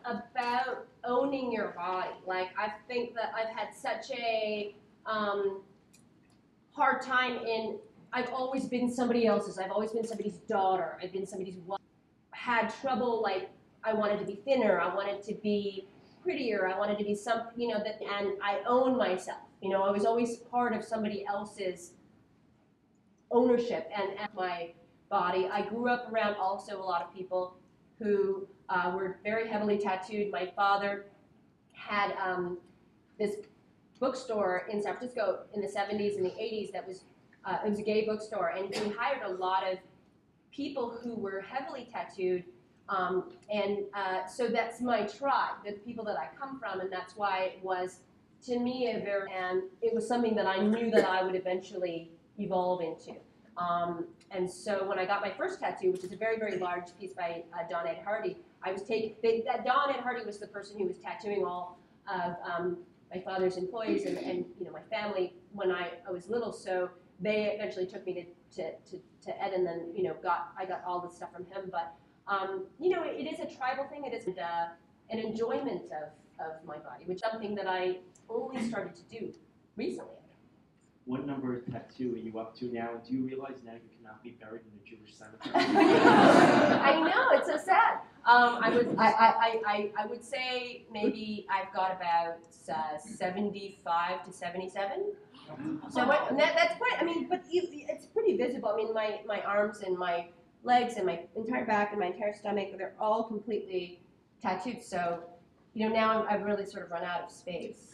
about owning your body. Like, I think that I've had such a hard time in, I've always been somebody else's. I've always been somebody's daughter. I've been somebody's wife. Had trouble, like, I wanted to be thinner. I wanted to be prettier. I wanted to be that, and I own myself. I was always part of somebody else's ownership and my body. I grew up around also a lot of people who were very heavily tattooed. My father had this bookstore in San Francisco in the 70s and the 80s that was, it was a gay bookstore, and he hired a lot of people who were heavily tattooed, so that's my tribe, the people that I come from, and that's why it was, to me, and it was something that I knew that I would eventually evolve into. And so when I got my first tattoo, which is a very, very large piece by Don Ed Hardy, Don Ed Hardy was the person who was tattooing all of my father's employees and my family when I was little. So they eventually took me to Ed, and then I got all the stuff from him. But it is a tribal thing. It is an enjoyment of my body, which is something that I only started to do recently. What number tattoo are you up to now? Do you realize now you cannot be buried in a Jewish cemetery? I know, it's so sad. I would say maybe I've got about 75 to 77. So that's quite. I mean, but it's pretty visible. I mean, my arms and my legs and my entire back and my entire stomach—they're all completely tattooed. So now I've really sort of run out of space.